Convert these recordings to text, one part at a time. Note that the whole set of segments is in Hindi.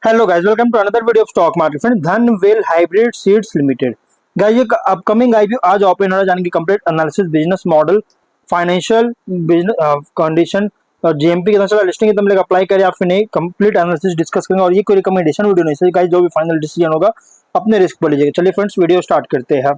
Hello guys, welcome to another video of stock market friend. Dhanvel hybrid seeds limited guys, ये अपकमिंग आईपीओ आज ओपन हो रहा है, यानी कि complete analysis, business model, financial, business condition और जीएमपी कितना चला, लिस्टिंग कितना मिलेगा, अप्लाई करें या फिर नहीं, कंप्लीट एनालिसिस डिस्कस करेंगे। और ये कोई रिकमेंडेशन वीडियो नहीं है गाइस, जो भी फाइनल डिसीजन होगा अपने रिस्क पर लीजिएगा। चलिए फ्रेंड्स, वीडियो स्टार्ट करते हैं।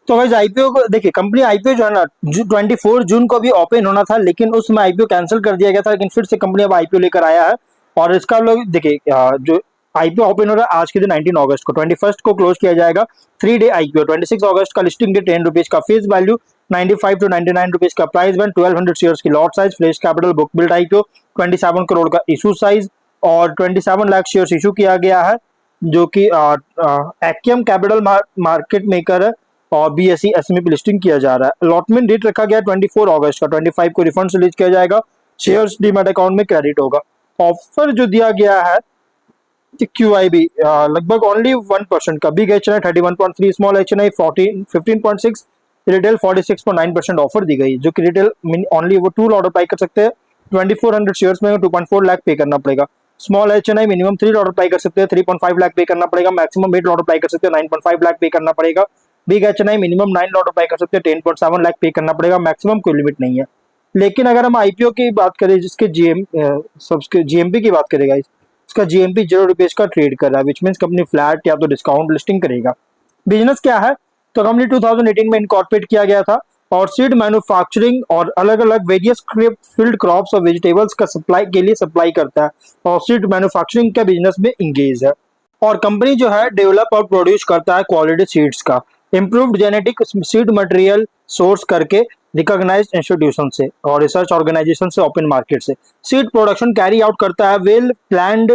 तो गाइस, आईपीओ को देखिए, कंपनी आईपीओ जो है ना 24 जून को भी ओपन होना था, लेकिन उसमें आईपीओ कैंसिल कर दिया गया था। लेकिन फिर से कंपनी अब आईपीओ लेकर आया है। और इसका लोग देखिए, जो आईपीओ ओपन हो रहा है आज के दिन 19 अगस्त को, 21 को क्लोज किया जाएगा। 3 डे आईपीओ, 26 अगस्त का लिस्टिंग डे, 10 रुपीज का फेस वैल्यू, 95 to 99 रुपीज का प्राइस बैंड, 1200 शेयर्स की lot size, fresh capital, book build IPO, 27 crore का इशू साइज और 27 लाख शेयर्स इशू किया गया है, जो कि एक्यम कैपिटल मार्केट मेकर है और बीएसई एसएमई पे लिस्टिंग किया जा रहा है। अलॉटमेंट डेट रखा गया 24 अगस्त का, 25 को रिफंड रिलीज किया जाएगा, शेयर्स डीमैट अकाउंट में क्रेडिट होगा। ऑफर जो दिया गया है QIB लगभग ओनली 1% का, बिग एच एन आई 31.3, स्मॉल एच एन आई 15.6, रिटेल 46.9% ऑफर दी गई, जो कि रिटेल ओनली वो 2 लॉट अप्लाई कर सकते हैं। 2400 शेयर्स में 2.4 लाख पे करना पड़ेगा। Small H N I minimum 3 lot apply कर सकते हैं, 3.5 लाख पे करना पड़ेगा। मैक्सिमम 8 लॉट अप्लाई कर सकते हैं, 9.5 लाख पे करना पड़ेगा। Big H N I minimum 9 lot apply कर सकते हैं, 10.7 लाख पे करना पड़ेगा। मैक्सिमम कोई लिमिट नहीं है। लेकिन अगर हम आईपीओ की बात करें, जिसके जीएमपी की बात करेगा, इसका जीएमपी 0 रुपीज का ट्रेड कर रहा है, विच मीन्स कंपनी फ्लैट या तो डिस्काउंट लिस्टिंग करेगा। बिजनेस क्या है, तो कंपनी 2018 में इनकॉर्पोरेट किया गया था और सीड मैन्युफैक्चरिंग और अलग अलग वेरियस फील्ड क्रॉप्स और वेजिटेबल्स का सप्लाई के लिए सप्लाई करता है और सीड मैन्युफैक्चरिंग के बिजनेस में इंगेज है। और कंपनी जो है डेवलप और प्रोड्यूस करता है क्वालिटी सीड्स का, improved genetic seed material source करके रिकॉग्नाइज्ड इंस्टीट्यूशन से और रिसर्च ऑर्गेनाइजेशन से, ओपन मार्केट से सीड प्रोडक्शन कैरी आउट करता है वेल प्लान्ड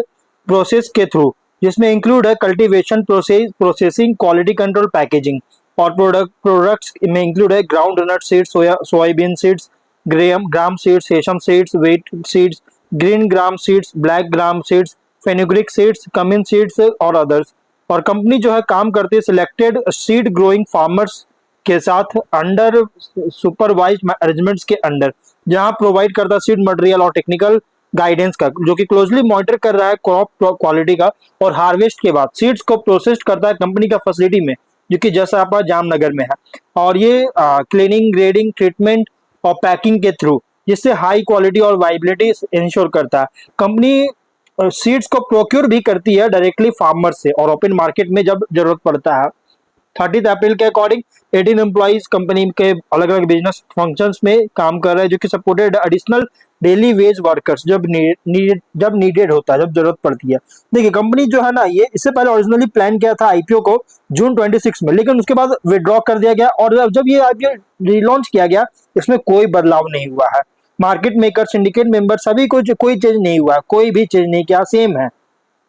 प्रोसेस के थ्रू, जिसमें इंक्लूड है cultivation processing, quality control, packaging. और प्रोडक्ट्स में इंक्लूड है groundnut seeds, soybean seeds, gram seeds, sesame seeds, wheat seeds, green gram seeds, black gram seeds, fenugreek seeds, cumin seeds और अदर्स। और कंपनी जो है काम करती है सिलेक्टेड सीड ग्रोइंग फार्मर्स के साथ अंडर सुपरवाइज्ड अरेंजमेंट्स के अंडर, जहां प्रोवाइड करता है सीड मटेरियल और टेक्निकल गाइडेंस का, जो कि क्लोजली मॉनिटर कर रहा है क्रॉप क्वालिटी का। और हार्वेस्ट के बाद सीड्स को प्रोसेस करता है कंपनी का फैसिलिटी में, जो कि जैसा आपका जामनगर में है। और ये क्लीनिंग, ग्रेडिंग, ट्रीटमेंट और पैकिंग के थ्रू, जिससे हाई क्वालिटी और वाइबिलिटी इंश्योर करता है। कंपनी सीड्स को प्रोक्योर भी करती है डायरेक्टली फार्मर से और ओपन मार्केट में जब जरूरत पड़ता है। 30 अप्रैल के अकॉर्डिंग 18 एम्प्लॉइज कंपनी के अलग अलग बिजनेस फंक्शंस में काम कर रहे हैं, जो कि supported additional daily veg workers जब नीडेड होता है, जब जरूरत पड़ती है। देखिए, कंपनी जो है ना, ये इससे पहले ओरिजिनली प्लान किया था आईपीओ को जून 26 में, लेकिन उसके बाद विड्रॉ कर दिया गया। और जब ये आईपीओ रिलॉन्च किया गया, इसमें कोई बदलाव नहीं हुआ है। मार्केट मेकर, सिंडिकेट मेंबर सभी को कोई चेंज नहीं हुआ है, कोई भी चेंज नहीं किया, सेम है।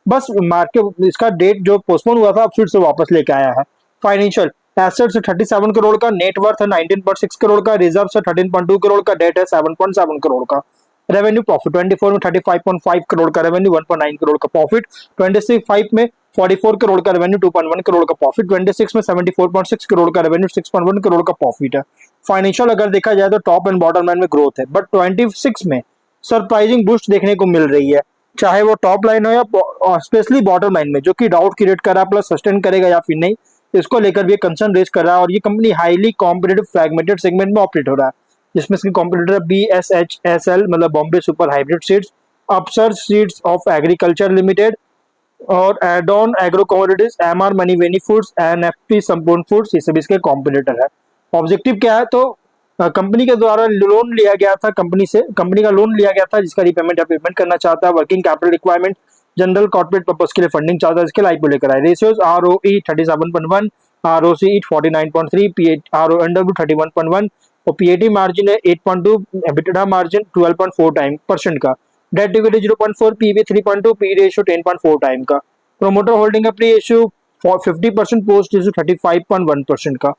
बस मार्केट इसका डेट जो पोस्टपोन हुआ था, अब फिर से वापस लेके आया है। फाइनेंशियल एसेट्स 37 करोड़ का, नेट वर्थ है 19.6 करोड़ का, रिजर्व है 13.2 करोड़ का, डेट है 7.7 करोड़ का। रेवेन्यू प्रॉफिट 24 में 35.5 करोड़ का रेवेन्यू, 1.9 करोड़ का प्रॉफिट। 25 में 44 करोड़ का रेवेन्यू, 2.1 करोड़ का प्रॉफिट। 26 में 74.6 करोड़ का रेवेन्यू, 6.1 करोड़ का प्रॉफिट है। फाइनेंशियल अगर देखा जाए तो टॉप एंड बॉटम लाइन में ग्रोथ है, बट 26 में सरप्राइजिंग बूस्ट देखने को मिल रही है, चाहे वो टॉप लाइन हो या स्पेशली बॉटम लाइन में, जो कि डाउट क्रिएट कर रहा है प्लस सस्टेन करेगा या फिर नहीं, इसको लेकर भी कंसर्न रेज कर रहा है। और ये company highly competitive fragmented segment में ऑपरेट हो रहा है, जिसमें इसके कॉम्पिटिटर BSHSL मतलब Bombay super hybrid seeds, upsurge seeds of agriculture limited और addon agro commodities, MR Maniveni foods, NFP Sampoorna foods, ये सब इसके कॉम्पिटिटर है। ऑब्जेक्टिव क्या है, तो कंपनी के द्वारा लोन लिया गया था, कंपनी का लोन लिया गया था, जिसका रिपेमेंट या पेमेंट करना चाहता है। Working capital requirement, general corporate purpose के लिए फंडिंग चाहता है, इसके लिए आईपीओ लेकर आए। रेशियोज ROE 37.1, ROCE 49.3, RONW 31.1 और PAT मार्जिन है 8.2, EBITDA मार्जिन 12.4% का, debt equity 0.4, PB 3.2, P ratio 10.4 time का। प्रोमोटर होल्डिंग अपनी इश्यू 50%, पोस्ट इश्यू 35.1% का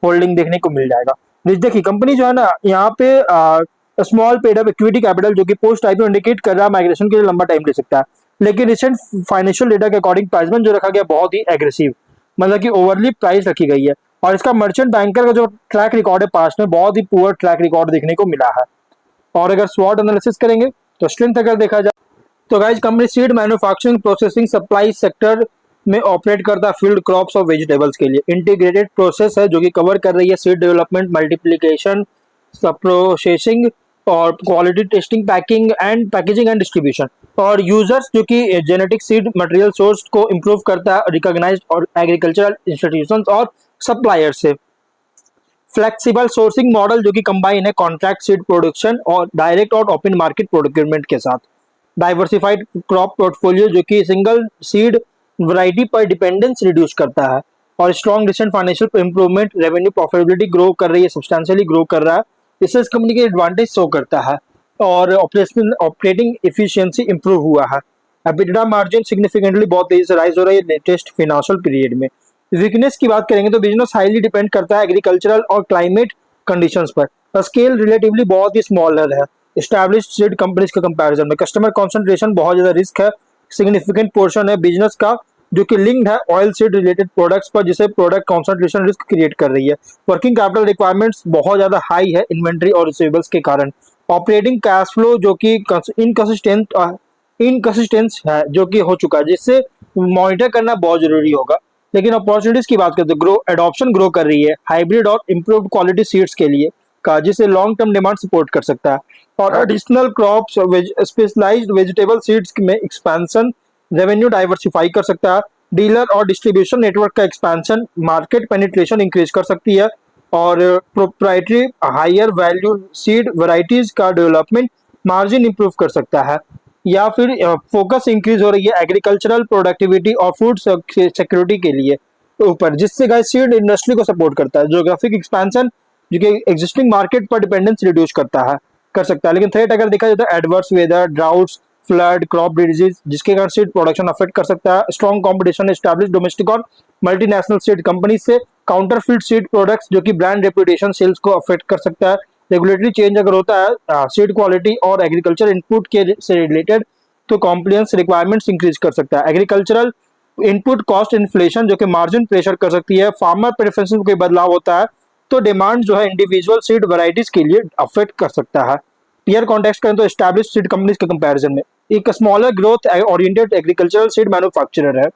होल्डिंग देखने को मिल जाएगा। देखिए, कंपनी जो है ना, यहाँ पे small paid up equity capital, जो कि पोस्ट आईपीओ इंडिकेट कर रहा है, माइग्रेशन के लिए लंबा टाइम ले सकता है। लेकिन रिसेंट फाइनेंशियल डेटा के अकॉर्डिंग प्राइस जो रखा गया बहुत ही एग्रेसिव, मतलब कि ओवरली प्राइस रखी गई है। और इसका मर्चेंट बैंकर का जो ट्रैक रिकॉर्ड है पास्ट में, बहुत ही पुअर ट्रैक रिकॉर्ड देखने को मिला है। और अगर स्वॉट एनालिसिस करेंगे तो स्ट्रेंथ अगर देखा जाए तो guys company seed manufacturing processing supply sector में ऑपरेट करता है फील्ड क्रॉप्स और वेजिटेबल्स के लिए। इंटीग्रेटेड प्रोसेस है जो कि कवर कर रही है सीड डेवलपमेंट, मल्टीप्लिकेशन, प्रोसेसिंग और quality testing, packaging and distribution. और यूजर्स जो कि जेनेटिक सीड मटेरियल सोर्स को इम्प्रूव करता है रिकॉग्नाइज्ड और एग्रीकल्चरल इंस्टीट्यूशंस और सप्लायर से। फ्लेक्सिबल सोर्सिंग मॉडल जो कि कंबाइन है कॉन्ट्रैक्ट सीड प्रोडक्शन और डायरेक्ट और ओपन मार्केट प्रोक्योरमेंट के साथ। डाइवर्सिफाइड क्रॉप पोर्टफोलियो जो कि सिंगल सीड वैरायटी पर डिपेंडेंस रिड्यूस करता है। और strong recent financial improvement, revenue profitability grow कर रही है, सब्सटेंशियली ग्रो कर रहा है। इससे इस कंपनी के एडवांटेज शो करता है और ऑपरेटिंग एफिशिएंसी इंप्रूव हुआ है। एबिटडा मार्जिन सिग्निफिकेंटली बहुत तेजी से राइज हो रही है लेटेस्ट फाइनेंशियल पीरियड में। वीकनेस की बात करेंगे तो बिजनेस हाईली डिपेंड करता है एग्रीकल्चरल और क्लाइमेट कंडीशंस पर। स्केल रिलेटिवली बहुत ही स्मॉलर है एस्टैब्लिश्ड सीड कंपनीज के कंपैरिजन में। कस्टमर कंसंट्रेशन बहुत ज्यादा रिस्क है, सिग्निफिकेंट पोर्शन है बिजनेस का जो कि लिंक्ड है ऑयल सीड रिलेटेड प्रोडक्ट्स पर, जिसे प्रोडक्ट कंसंट्रेशन रिस्क क्रिएट कर रही है। वर्किंग कैपिटल रिक्वायरमेंट्स बहुत ज्यादा हाई है इन्वेंट्री और रिसीवेबल्स के कारण। ऑपरेटिंग कैश फ्लो जो कि इनकंसिस्टेंस है जो कि हो चुका है, जिससे मॉनिटर करना बहुत जरूरी होगा। लेकिन अपॉर्चुनिटीज की बात करते हैं, ग्रो एडॉप्शन ग्रो कर रही है हाइब्रिड और इम्प्रूव्ड क्वालिटी सीड्स के लिए का, जिसे लॉन्ग टर्म डिमांड सपोर्ट कर सकता है। और additional crops, specialised vegetable seeds में एक्सपेंशन रेवेन्यू डाइवर्सिफाई कर सकता है। डीलर और डिस्ट्रीब्यूशन नेटवर्क का एक्सपेंशन मार्केट पेनिट्रेशन इंक्रीज कर सकती है। और proprietary higher value seed varieties का डेवलपमेंट मार्जिन इंप्रूव कर सकता है। या फिर फोकस इंक्रीज हो रही है एग्रीकल्चरल प्रोडक्टिविटी और फूड सिक्योरिटी के लिए ऊपर, जिससे गाइस सीड इंडस्ट्री को सपोर्ट करता है। ज्योग्राफिक एक्सपेंशन जो कि एग्जिस्टिंग मार्केट पर डिपेंडेंस रिड्यूस कर सकता है। लेकिन थ्रेट अगर देखा जाए तो adverse weather, droughts, flood, crop disease, जिसके कारण सीड प्रोडक्शन अफेक्ट कर सकता है। स्ट्रॉन्ग कंपटीशन एस्टैब्लिश डोमेस्टिक और मल्टीनेशनल सीड कंपनी से। काउंटरफिट सीड प्रोडक्ट्स जो कि ब्रांड रेपुटेशन सेल्स को अफेक्ट कर सकता है। रेगुलेटरी चेंज अगर होता है सीड क्वालिटी और एग्रीकल्चर इनपुट के से रिलेटेड तो कॉम्प्लायंस रिक्वायरमेंट्स इंक्रीज कर सकता है। एग्रीकल्चरल इनपुट कॉस्ट इन्फ्लेशन जो कि मार्जिन प्रेशर कर सकती है। फार्मर प्रेफरेंस में कोई बदलाव होता है तो डिमांड जो है इंडिविजुअल सीड वैरायटीज के लिए अफेक्ट कर सकता है। पीयर कॉन्टेक्स्ट करें तो एस्टैब्लिश्ड सीड कंपनीज के कंपैरिजन में एक smaller growth oriented agricultural seed manufacturer है।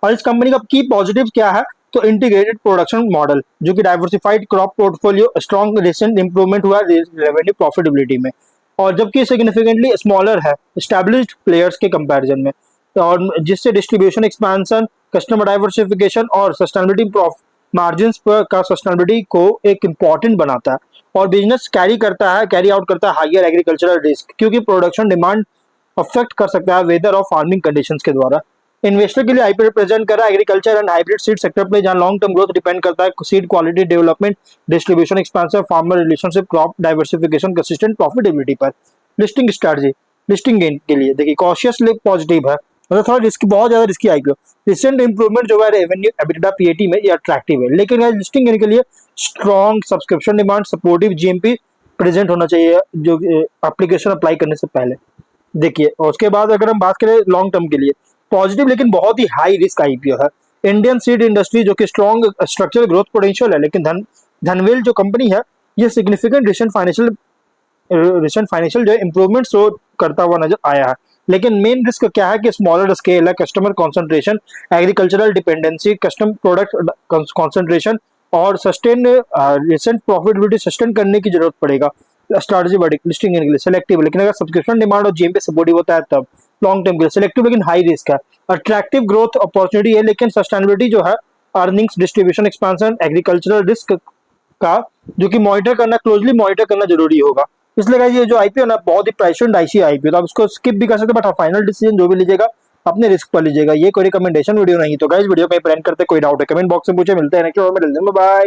और इस कंपनी का की पॉजिटिव क्या है तो इंटीग्रेटेड प्रोडक्शन मॉडल जो कि diversified crop portfolio, strong recent improvement हुआ रेवेन्यू प्रॉफिटेबिलिटी में। और जबकि सिग्निफिकेंटली स्मॉलर है एस्टैब्लिश्ड प्लेयर्स के कंपैरिजन में, और जिससे डिस्ट्रीब्यूशन एक्सपेंशन, कस्टमर डाइवर्सिफिकेशन और सस्टेनेबिलिटी मार्जिन्स पर का सस्टेनेबिलिटी को एक इम्पॉर्टेंट बनाता है। और बिजनेस कैरी आउट करता है हायर एग्रीकल्चरल रिस्क, क्योंकि प्रोडक्शन डिमांड अफेक्ट कर सकता है वेदर और फार्मिंग कंडीशंस के द्वारा। इन्वेस्टर के लिए आईपीओ रिप्रेजेंट कर रहा है agriculture and hybrid seed sector पे, जहां लॉन्ग टर्म ग्रोथ डिपेंड करता है seed quality development, distribution expansion, farmer relationship, crop diversification, consistent profitability पर। लिस्टिंग स्ट्रेटजी, लिस्टिंग गेन के लिए देखिए कॉशियसली पॉजिटिव है, मतलब थोड़ा रिस्क, बहुत ज्यादा रिस्की आईपीओ। रिसेंट इंप्रूवमेंट जो है रेवेन्यू, एबिटडा, पीएटी में ये अट्रैक्टिव है। लेकिन लिस्टिंग गेन के लिए strong subscription demand, supportive GMP present होना चाहिए जो एप्लीकेशन अप्लाई करने से पहले देखिए। और उसके बाद अगर हम बात करें लॉन्ग टर्म के लिए पॉजिटिव लेकिन बहुत ही हाई रिस्क आईपीओ है। इंडियन सीड इंडस्ट्री जो कि स्ट्रॉन्ग स्ट्रक्चरल ग्रोथ पोटेंशियल है, लेकिन धनवेल जो कंपनी है ये सिग्निफिकेंट रिसेंट फाइनेंशियल जो इंप्रूवमेंट शो करता हुआ नजर आया है। लेकिन मेन रिस्क क्या है कि स्मॉलर स्केल है, customer concentration, agricultural dependency, custom product concentration और सस्टेन रिसेंट प्रॉफिटेबिलिटी सस्टेन करने की जरूरत पड़ेगा स्ट्रैटेजी वर्डिक लिस्टिंग के लिए सिलेक्टिव। लेकिन अगर सब्सक्रिप्शन डिमांड और जीएमपी सपोर्टिव होता है तब लॉन्ग टर्म के लिए सिलेक्टिव लेकिन हाई रिस्क है। अट्रैक्टिव ग्रोथ अपॉर्चुनिटी है लेकिन सस्टेनेबिलिटी जो है, earnings, distribution expansion, agricultural risk का जो कि मॉनिटर करना, क्लोजली मॉनिटर करना जरूरी होगा। इसलिए गाइस ये जो आईपीओ ना बहुत ही प्राइस एंड आईसी आईपीओ, तो आप इसको स्किप भी कर सकते हैं, बट फाइनल डिसीजन जो भी लीजिएगा अपने रिस्क पर लीजिएगा। ये कोई रिकमेंडेशन वीडियो नहीं। तो गाइस वीडियो कहीं प्लान करते कोई डाउट है कमेंट बॉक्स में पूछे। मिलते हैं नेक्स्ट वीडियो में, बाय।